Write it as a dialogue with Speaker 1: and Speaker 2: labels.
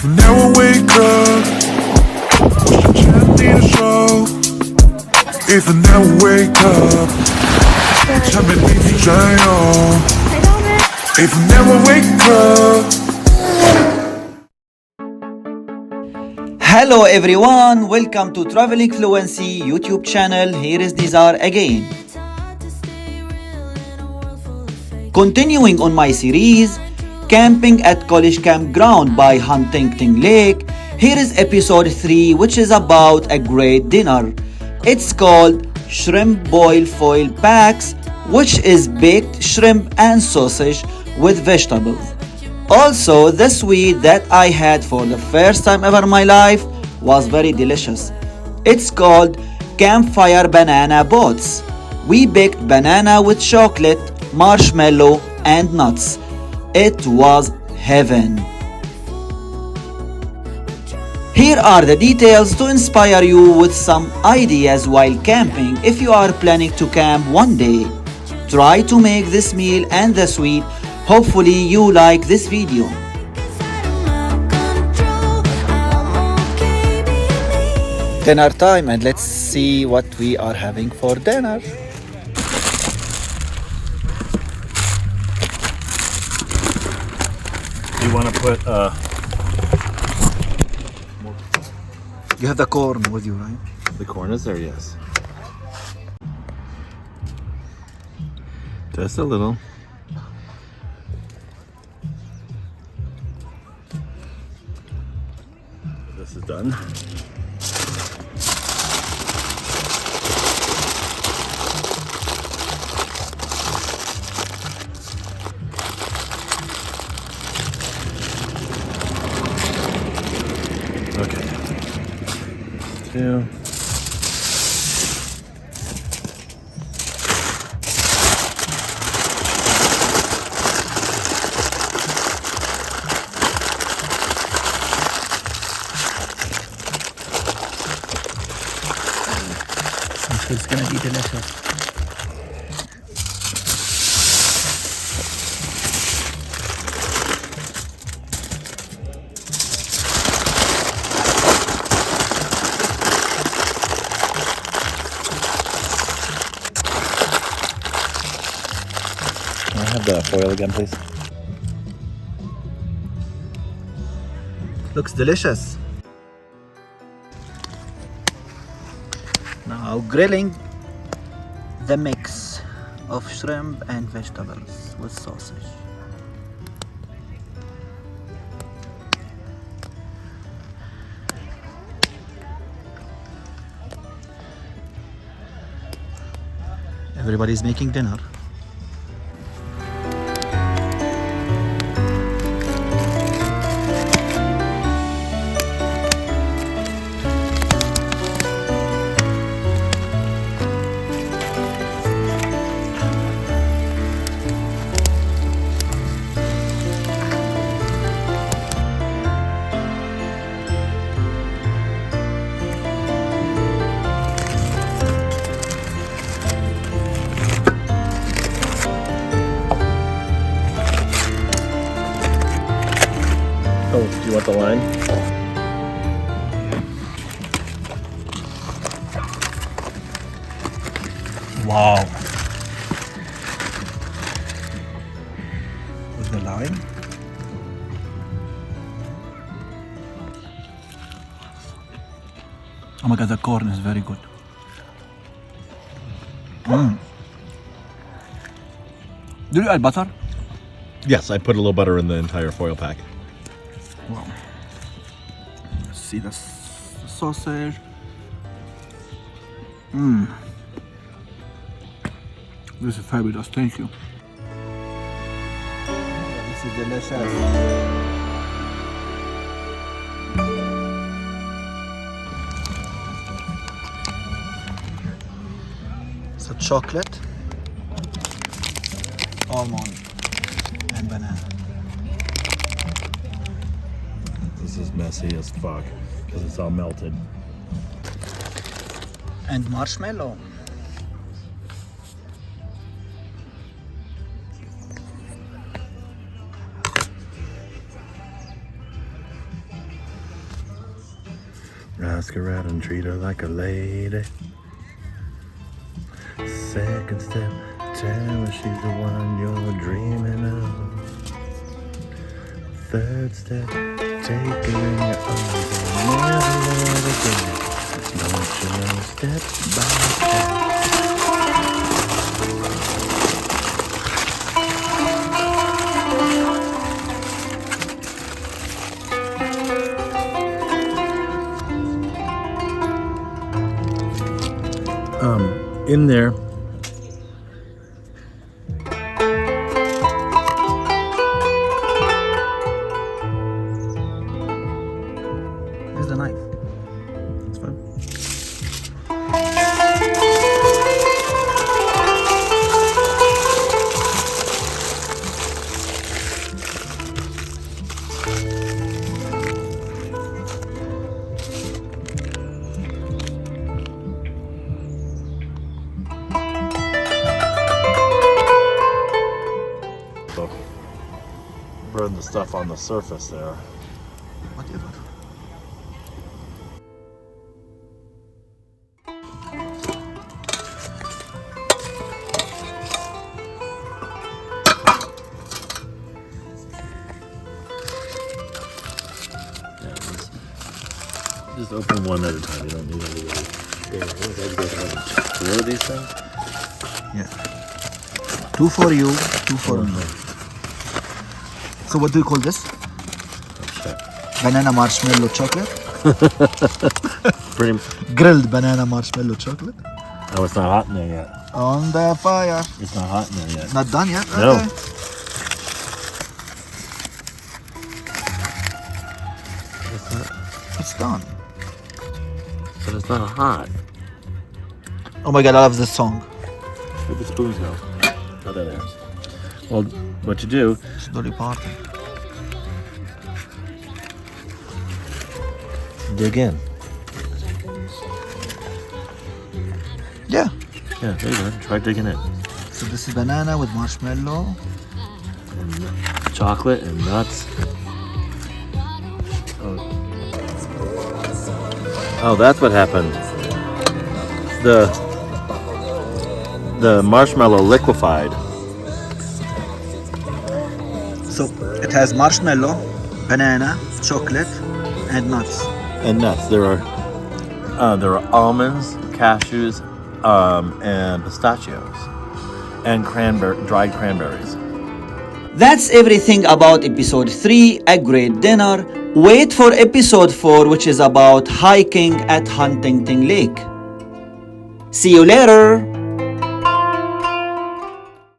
Speaker 1: If I never wake up, what's the chance need a show? If I never wake up, tell me if you try on. If I never wake up.
Speaker 2: Hello everyone, welcome to Traveling Fluency YouTube channel. Here is Nizar again. Continuing on my series, Camping at College Campground by Huntington Lake, here is episode 3, which is about a great dinner. It's called Shrimp Boil Foil Packs, which is baked shrimp and sausage with vegetables. Also, the sweet that I had for the first time ever in my life was very delicious. It's called Campfire Banana Boats. We baked banana with chocolate, marshmallow, and nuts. It was heaven. Here are the details to inspire you with some ideas while camping if you are planning to camp one day. Try to make this meal and the sweet. Hopefully you like this video. Dinner time, and let's see what we are having for dinner.
Speaker 3: You want to put
Speaker 2: You have the corn with you, right?
Speaker 3: the corn is there? Yes. Just a little. This is done. Okay. 2.
Speaker 2: It's gonna be delicious.
Speaker 3: Can I have the foil again, please?
Speaker 2: Looks delicious. Now grilling the mix of shrimp and vegetables with sausage. Everybody's making dinner.
Speaker 3: Oh, do you want the line?
Speaker 2: Wow. With the lime. Oh my god, the corn is very good. Do you add butter?
Speaker 3: Yes, I put a little butter in the entire foil pack.
Speaker 2: Wow. Let's see the sausage. This is fabulous, thank you. This is delicious. So chocolate, almond, and banana.
Speaker 3: This is messy as fuck because it's all melted.
Speaker 2: And marshmallow.
Speaker 3: Ask her out and treat her like a lady. Second step, tell her she's the one you're dreaming of. Third step, take her in your arms and never let her go. Don't you know, step by step. In there,
Speaker 2: Here's the knife.
Speaker 3: it's fine. So, burn the stuff on the surface there.
Speaker 2: Whatever.
Speaker 3: Yeah, just open one at a time. You don't need everybody. Four of these things?
Speaker 2: Yeah. 2 for you, 2 for me. So what do you call this?
Speaker 3: Oh, shit.
Speaker 2: Banana marshmallow chocolate?
Speaker 3: Pretty.
Speaker 2: Grilled banana marshmallow chocolate?
Speaker 3: Oh, it's not hot in there yet.
Speaker 2: On the fire.
Speaker 3: It's not hot in there yet.
Speaker 2: Not done yet?
Speaker 3: No.
Speaker 2: Okay.
Speaker 3: It's not,
Speaker 2: It's done.
Speaker 3: but it's not hot.
Speaker 2: Oh my god, I love this song.
Speaker 3: Where'd the spoons go? Oh, there they are. Well, what you do,
Speaker 2: It's Dolly Parton.
Speaker 3: dig in.
Speaker 2: Yeah.
Speaker 3: Yeah, there you go. Try digging in.
Speaker 2: So this is banana with marshmallow.
Speaker 3: Chocolate and nuts. Oh, that's what happened. The marshmallow liquefied.
Speaker 2: So it has marshmallow, banana, chocolate, and nuts.
Speaker 3: And nuts. There are almonds, cashews, and pistachios, and dried cranberries.
Speaker 2: That's everything about episode 3, A Great Dinner. Wait for episode 4, which is about hiking at Huntington Lake. See you later!